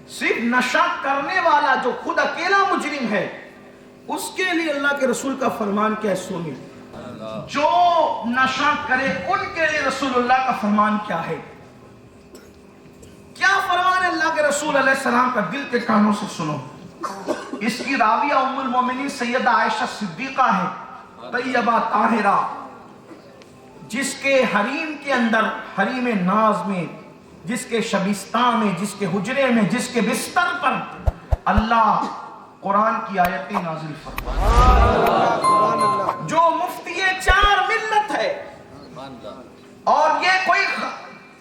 صرف نشہ کرنے والا جو خود اکیلا مجرم ہے اس کے لیے اللہ کے رسول کا فرمان کیا ہے سنیے. جو نشہ کرے ان کے لیے رسول اللہ کا فرمان کیا ہے؟ کیا فرمان ہے اللہ کے رسول علیہ السلام کا؟ دل کے کانوں سے سنو. اس کی راویہ ام المومنین سیدہ عائشہ صدیقہ ہے، طیبہ طاہرہ، جس کے حریم کے اندر، حریم ناز میں، جس کے شبستان میں، جس کے حجرے میں، جس کے بستر پر اللہ قرآن کی آیتیں نازل فرماتا، جو مفتی چار ملت ہے، اور یہ کوئی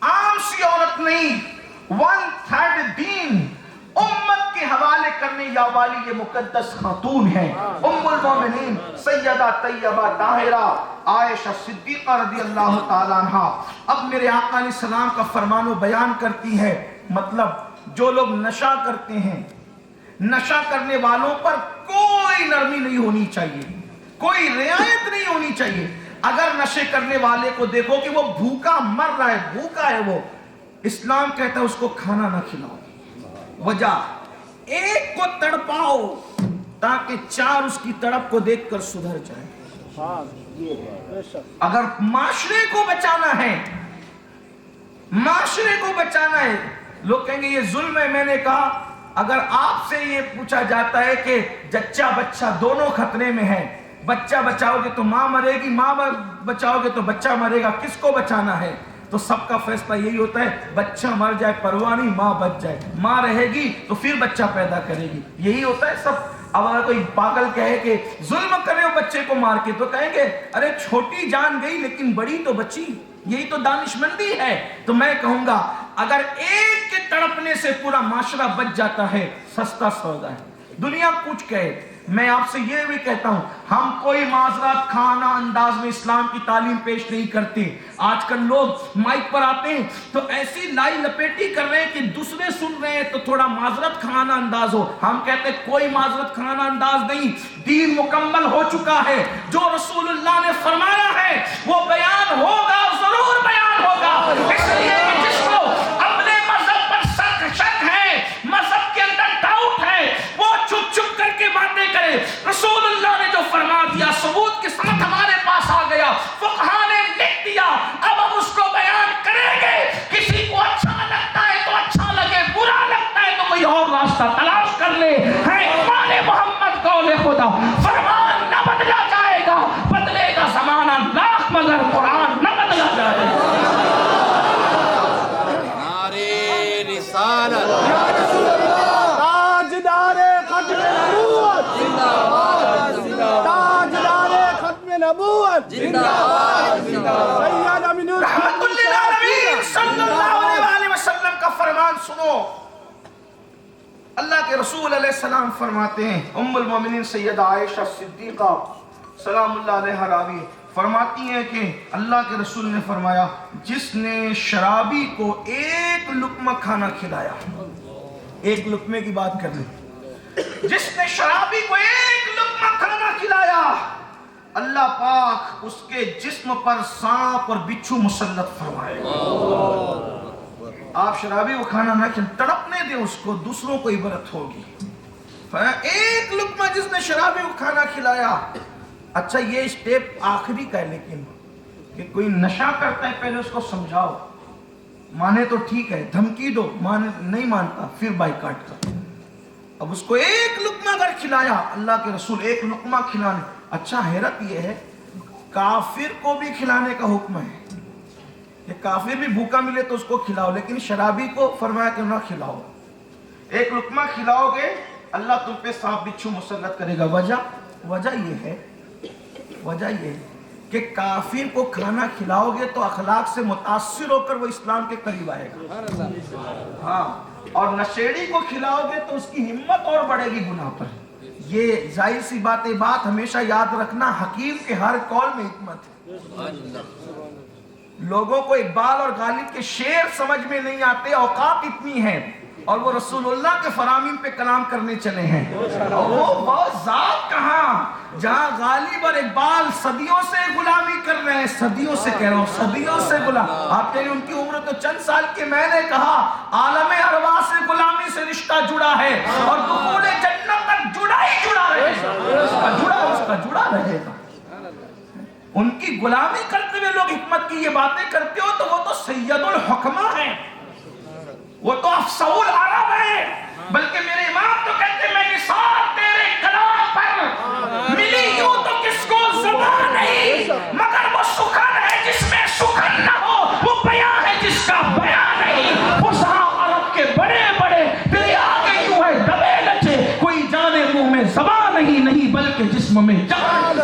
عام سی عورت نہیں، 1/3 دین امت کے حوالے کرنے یا والی یہ مقدس خاتون ہے، ام المومنین سیدہ طیبہ طاہرہ عائشہ صدیقہ رضی اللہ تعالیٰ عنہ. اب میرے آقا علیہ السلام کا فرمان و بیان کرتی ہے. مطلب جو لوگ نشہ کرتے ہیں، نشہ کرنے والوں پر کوئی نرمی نہیں ہونی چاہیے، کوئی رعایت نہیں ہونی چاہیے. اگر نشے کرنے والے کو دیکھو کہ وہ بھوکا مر رہا ہے، بھوکا ہے، وہ اسلام کہتا ہے اس کو کھانا نہ کھلاؤ. وجہ ایک کو تڑپاؤ تاکہ چار اس کی تڑپ کو دیکھ کر سدھر جائے. اگر معاشرے کو بچانا ہے، معاشرے کو بچانا ہے، لوگ کہیں گے یہ ظلم ہے. میں نے کہا اگر آپ سے یہ پوچھا جاتا ہے کہ جچہ بچہ دونوں خطرے میں ہیں، بچہ بچاؤ گے تو ماں مرے گی، ماں بچاؤ گے تو بچہ مرے گا، کس کو بچانا ہے؟ تو سب کا فیصلہ یہی ہوتا ہے بچہ مر جائے پرواہ نہیں، ماں بچ جائے. ماں رہے گی تو پھر بچہ پیدا کرے گی، یہی ہوتا ہے سب. اب اگر کوئی پاگل کہے کہ ظلم کرے وہ بچے کو مار کے، تو کہیں گے ارے چھوٹی جان گئی لیکن بڑی تو بچی، یہی تو دانشمندی ہے. تو میں کہوں گا اگر ایک کے تڑپنے سے پورا معاشرہ بچ جاتا ہے، سستا سودا ہے. دنیا کچھ کہے، میں آپ سے یہ بھی کہتا ہوں ہم کوئی معذرت خانہ انداز میں اسلام کی تعلیم پیش نہیں کرتے. آج کل لوگ مائک پر آتے ہیں تو ایسی لائی لپیٹی کر رہے ہیں کہ دوسرے سن رہے ہیں تو تھوڑا معذرت خانہ انداز ہو. ہم کہتے ہیں کوئی معذرت خانہ انداز نہیں، دین مکمل ہو چکا ہے. جو رسول اللہ نے فرمایا ہے وہ بیان ہوگا، ضرور بیان ہوگا. اس لیے کہ جس کو اپنے مذہب پر شک ہے، مذہب کے اندر ڈاؤٹ ہے، وہ چپ چپ کر کے باتیں کرے. رسول اللہ نے جو فرما دیا ثبوت کے ساتھ ہمارے پاس آ گیا، فقہاء نے لکھ دیا، اب ہم اس کو بیان کریں گے. کسی کو اچھا لگتا ہے تو اچھا لگے، برا لگتا ہے تو کوئی اور راستہ تلاش کر لے. ہے ایمان محمد قول خدا، فرمان نہ بدلا جائے گا، بدلے گا زمانہ لاکھ مگر قرآن نہ بدلا جائے گا. نعرے رسالت، تاجدار ختم نبوت زندہ باد، تاجدار ختم نبوت زندہ باد، سید امین رحمت للعالمین صلی اللہ علیہ وآلہ وسلم کا فرمان سنو. اللہ کے رسول علیہ السلام فرماتے ہیں، ام المومنین سیدہ عائشہ صدیقہ سلام اللہ علیہ راوی فرماتی ہیں کہ اللہ کے رسول نے فرمایا جس نے شرابی کو ایک لقمہ کھانا کھلایا، ایک لقمے کی بات کر لیں، جس نے شرابی کو ایک لقمہ کھانا کھلایا، اللہ پاک اس کے جسم پر سانپ اور بچھو مسلط فرمائے گا. آپ شرابی کو کھانا نہ کھلائیں، تڑپنے دیں اس کو، دوسروں کو عبرت ہوگی. ایک لقمہ جس نے شرابی کو کھانا کھلایا. اچھا یہ اسٹیپ آخری کا ہے، لیکن کہ کوئی نشہ کرتا ہے پہلے اس کو سمجھاؤ، مانے تو ٹھیک ہے، دھمکی دو، نہیں مانتا پھر بائیکاٹ کر. اب اس کو ایک لقمہ اگر کھلایا، اللہ کے رسول ایک لقمہ کھلانے. اچھا حیرت یہ ہے کافر کو بھی کھلانے کا حکم ہے کہ کافر بھی بھوکا ملے تو اس کو کھلاؤ، لیکن شرابی کو فرمایا کہ نہ کھلاؤ. ایک لقمہ کھلاؤ گے اللہ تم پہ سانپ بچھو مسلط کرے گا. وجہ یہ ہے کہ کافر کو کھانا کھلاؤ گے تو اخلاق سے متاثر ہو کر وہ اسلام کے قریب آئے گا. ہاں، اور نشیڑی کو کھلاؤ گے تو اس کی ہمت اور بڑھے گی گناہ پر. یہ ظاہر سی بات ہے، بات ہمیشہ یاد رکھنا، حکیم کے ہر قول میں حکمت ہے. لوگوں کو اقبال اور غالب کے شعر سمجھ میں نہیں آتے، اوقات اتنی ہیں، اور وہ رسول اللہ کے فرامین پہ کلام کرنے چلے ہیں. وہ ذات کہاں جہاں غالب اور اقبال صدیوں سے غلامی کر رہے ہیں، صدیوں سے کہہ رہا ہوں، صدیوں سے غلام. آپ کہہ رہے ہیں ان کی عمر تو چند سال کی. میں نے کہا عالم ارواح سے غلامی سے رشتہ جڑا ہے اور دخول جنت تک جڑا ہی جڑا رہے گا، اس کا جڑا رہے گا۔ ان کی غلامی کرتے ہوئے لوگ حکمت کی یہ باتیں کرتے ہو تو وہ تو سید الحکمہ ہیں، وہ تو افصح العرب ہیں، بلکہ میرے امام تو کہتے ہیں میں نثار تیرے کلام پر ملی یوں تو کس کو زبان نہیں، مگر وہ سخن ہے جس میں سخن نہ ہو، وہ بیان ہے جس کا بیان نہیں۔ فصحاء عرب کے بڑے بڑے تیرے آگے کیوں ہے دبے لچے، کوئی جانے منہ میں زبان نہیں بلکہ جسم میں جان۔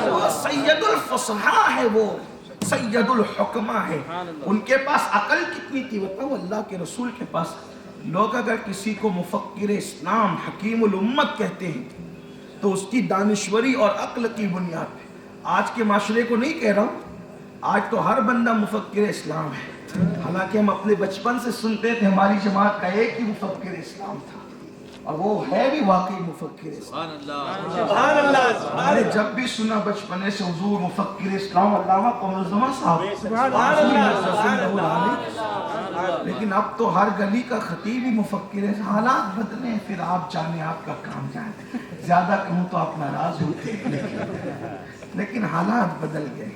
وہ سید الفصحاء ہے، وہ سید الحکمہ ہے۔ ان کے پاس عقل کتنی تھی بتاؤ، اللہ کے رسول کے پاس لوگ اگر کسی کو مفکر اسلام حکیم الامت کہتے ہیں تو اس کی دانشوری اور عقل کی بنیاد پہ، آج کے معاشرے کو نہیں کہہ رہا ہوں، آج تو ہر بندہ مفکر اسلام ہے، حالانکہ ہم اپنے بچپن سے سنتے تھے ہماری جماعت کا ایک ہی مفکر اسلام تھا اور وہ ہے بھی واقعی مفکر اسلام۔ سبحان اللہ، میں نے جب بھی سنا بچپنے سے حضور مفکر اسلام علامہ قمر الزمان صاحب، لیکن اب تو ہر گلی کا خطیب ہی مفکر ہے۔ حالات بدلے ہیں، پھر آپ جانے، آپ کا کام جانے، زیادہ کہوں تو آپ ناراض ہوتے ہیں، لیکن حالات بدل گئے۔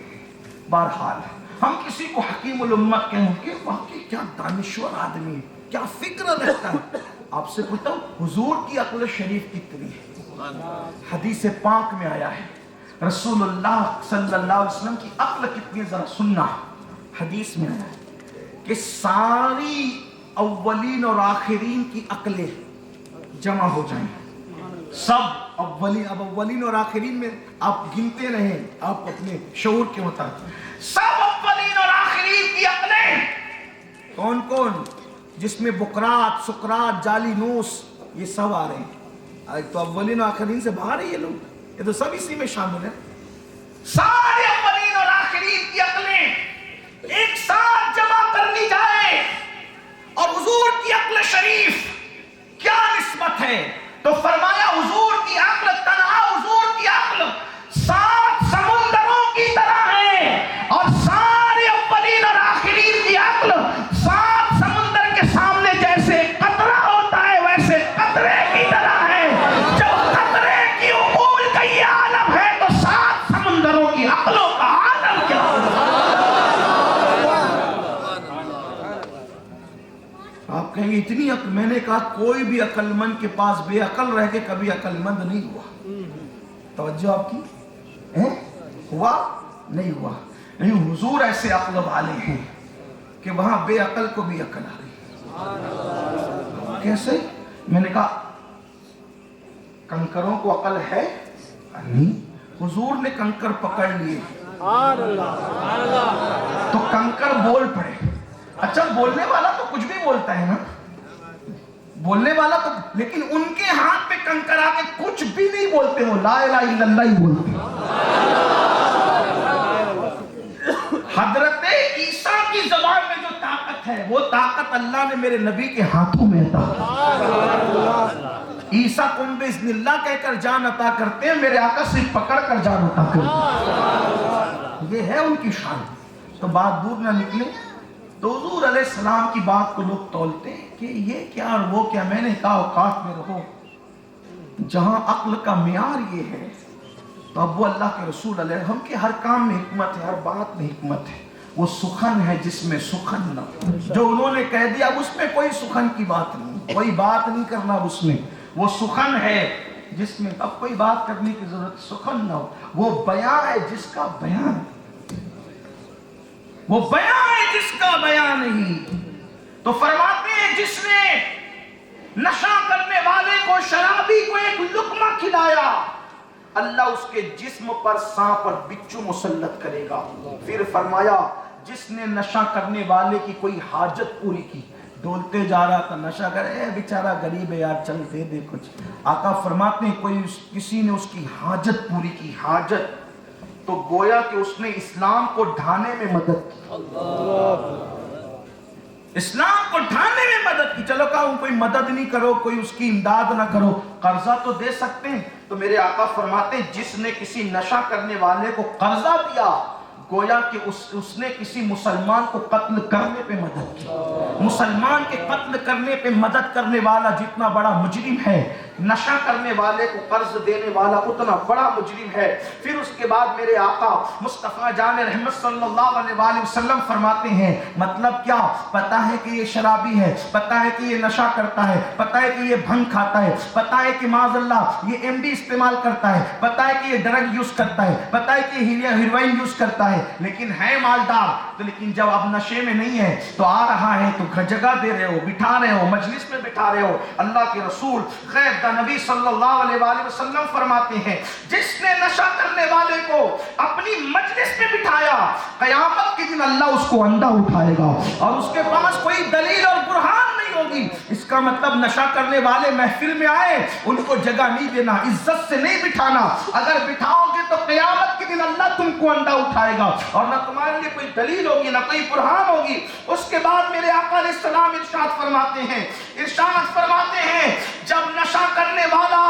بہرحال ہم کسی کو حکیم الامت کہیں کہ واقعی کیا دانشور آدمی ہے، کیا فکر رہتا ہے۔ آپ سے پوچھتا ہوں حضور کی عقل شریف کتنی ہے؟ حدیث پاک میں آیا ہے رسول اللہ صلی اللہ علیہ وسلم کی عقل کتنی، ذرا سننا، حدیث میں آیا ہے کہ ساری اولین اور آخرین کی عقلیں جمع ہو جائیں، سب اولین، اب اولین اور آخرین میں آپ گنتے رہیں آپ اپنے شعور کے مطابق، سب اولین اور آخرین کی عقلیں کون کون، جس میں بقرات، سقراط، جالینوس یہ سب آ رہے ہیں، آج تو اولین و آخرین سے باہر ہے یہ لوگ، یہ تو سب اسی میں شامل ہیں۔ سارے اولین اور آخرین کی عقلیں ایک ساتھ جمع کر لی جائے اور حضور کی عقل شریف کیا نسبت ہے، تو فرمایا حضور کی عقل تنہا، حضور کی عقل 7 سمندروں کی طرح ہے، اور سارے اولین اور آخرین کی عقل 7 سمندر کے سامنے جیسے قطرہ ہوتا ہے ویسے قطرے کی طرح ہے۔ جب قطرے کی عقول کا یہ عالم ہے تو 7 سمندروں کی عقلوں کا عالم کیا ہوگا؟ آپ کہیں گے اتنی عقل، میں نے کہا کوئی بھی عقل مند کے پاس بے عقل رہ کے کبھی عقل مند نہیں ہوا۔ توجہ آپ کی ہوا نہیں ہوا، نہیں، حضور ایسے عقل والے ہیں کہ وہاں بے عقل کو بھی عقل آ گئی۔ کیسے؟ میں نے کہا کنکروں کو عقل ہے نہیں، حضور نے کنکر پکڑ لیے تو کنکر بول پڑے۔ اچھا بولنے والا تو کچھ بھی بولتا ہے نا، بولنے والا تو، لیکن ان کے ہاتھ پہ کنکر آ کے کچھ بھی نہیں بولتے، وہ لا الہ الا اللہ ہی بولتے۔ حضرت عیسیٰ کی زبان میں جو طاقت ہے وہ طاقت اللہ نے میرے نبی کے ہاتھوں میں عطا کی۔ عیسیٰ قم بإذن اللہ کہہ کر جان عطا کرتے ہیں، میرے آقا صرف پکڑ کر جان عطا کرتے ہیں، یہ ہے ان کی شان۔ تو بات دور نہ نکلے تو حضور علیہ السلام کی بات کو لوگ تولتے ہیں کہ یہ کیا اور وہ کیا۔ میں نے کہا اوقات میں رہو جہاں عقل کا معیار یہ ہے تو اب وہ اللہ کے رسول علیہ السلام کے ہر کام میں حکمت ہے، ہر بات میں حکمت ہے۔ وہ سخن ہے جس میں سخن نہ، جو انہوں نے کہہ دیا اب اس میں کوئی سخن کی بات نہیں، کوئی بات نہیں کرنا اس میں، وہ سخن ہے جس میں اب کوئی بات کرنے کی ضرورت سخن نہ ہو، وہ بیان ہے جس کا بیان، وہ بیان ہے جس کا بیان نہیں۔ تو فرماتے ہیں جس نے نشہ کرنے والے کو، شرابی کو ایک لقمہ کھلایا، اللہ اس کے جسم پر سانپ اور بچھو مسلط کرے گا۔ پھر فرمایا جس نے نشہ کرنے والے کی کوئی حاجت پوری کی، ڈولتے جا رہا تھا نشہ کر، اے بیچارہ غریب ہے یار چل دے دے کچھ، آقا فرماتے ہیں کوئی کسی نے اس کی حاجت پوری کی، حاجت، تو گویا کہ اس نے اسلام کو ڈھانے میں مدد کی، اسلام کو ڈھانے میں مدد کی۔ چلو کہا کوئی مدد نہیں کرو، کوئی اس کی امداد نہ کرو، قرضہ تو دے سکتے ہیں، تو میرے آقا فرماتے ہیں جس نے کسی نشہ کرنے والے کو قرضہ دیا، گویا کہ اس نے کسی مسلمان کو قتل کرنے پہ مدد کی. مسلمان کے قتل کرنے پہ مدد کرنے والا جتنا بڑا مجرم ہے، نشہ کرنے والے کو قرض دینے والا اتنا بڑا مجرم ہے. پھر اس کے بعد میرے آقا مصطفیٰ جان رحمت صلی اللہ علیہ وآلہ وسلم فرماتے ہیں مطلب کیا؟ پتہ ہے کہ یہ شرابی ہے، پتہ ہے کہ یہ نشہ کرتا ہے، پتہ ہے کہ یہ بھنگ کھاتا ہے، پتہ ہے کہ معاذ اللہ یہ ایم ڈی استعمال کرتا ہے، پتہ ہے کہ یہ ڈرگ یوز کرتا ہے، پتہ ہے کہ یہ ہیروئن یوز کرتا ہے، لیکن ہے مالدار. تو لیکن جب اب نشے میں نہیں ہے تو آ رہا ہے تو جگہ دے رہے ہو، بٹھا رہے ہو، مجلس میں بٹھا رہے ہو. اللہ کے رسول غیب دا نبی صلی اللہ علیہ وآلہ وسلم فرماتے ہیں جس نے نشہ کرنے والے کو اپنی مجلس میں بٹھایا، قیامت کے دن اللہ اس کو اندھا اٹھائے گا اور اس کے پاس کوئی دلیل اور برہان نہیں ہوگی. اس کا مطلب نشہ کرنے والے محفل میں آئے، ان کو جگہ نہیں دینا، عزت سے نہیں بٹھانا. اگر بٹھاؤ گے تو قیامت کے دن اللہ تم کو اندھا اٹھائے گا اور نہ تمہارے لیے کوئی دلیل ہوگی، نہ کوئی برہان ہوگی. اس کے بعد میرے آقا علیہ السلام ارشاد فرماتے ہیں جب نشہ کرنے والا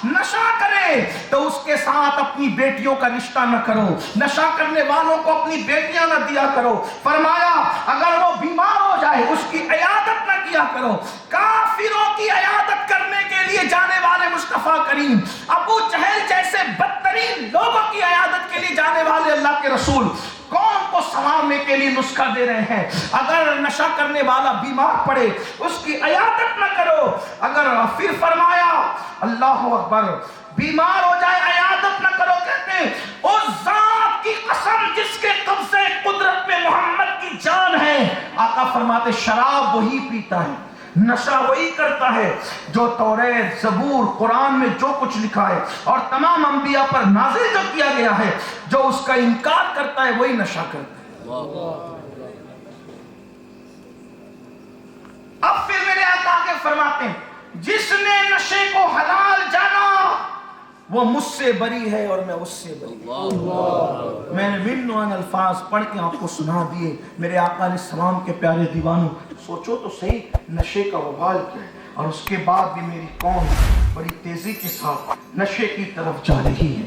نشہ کرے تو اس کے ساتھ اپنی بیٹیوں کا رشتہ نہ کرو، نشہ کرنے والوں کو اپنی بیٹیاں نہ دیا کرو. فرمایا اگر وہ بیمار ہو جائے اس کی عیادت نہ کیا کرو. کافروں کی عیادت کرنے کے لیے جانے والے مصطفیٰ کریم، ابو جہل جیسے بدترین لوگوں کی عیادت کے لیے جانے والے اللہ کے رسول کون کو سنوارنے کے لیے نسخہ دے رہے ہیں. اگر نشہ کرنے والا بیمار پڑے اس کی عیادت نہ کرو. اگر پھر فرمایا اللہ اکبر، بیمار ہو جائے عیادت نہ کرو. کہتے ہیں اس ذات کی قسم جس کے قبضے قدرت میں محمد کی جان ہے. آقا فرماتے شراب وہی پیتا ہے، نشہ وہی کرتا ہے جو توریت، زبور، قرآن میں جو کچھ لکھا ہے اور تمام انبیاء پر نازل جو کیا گیا ہے، جو اس کا انکار کرتا ہے وہی نشہ کرتا ہے. اب پھر میرے آقا آگے فرماتے ہیں جس نے نشے کو حلال جانا وہ مجھ سے بری ہے اور میں اس سے بری ہوں. میں نے من الفاظ پڑھ کے آپ کو سنا دیے. میرے آقا علیہ السلام کے پیارے دیوانوں، سوچو تو صحیح نشے کا وبال کیا ہے. اور اس کے بعد بھی میری قوم بڑی تیزی کے ساتھ نشے کی طرف جا رہی ہے.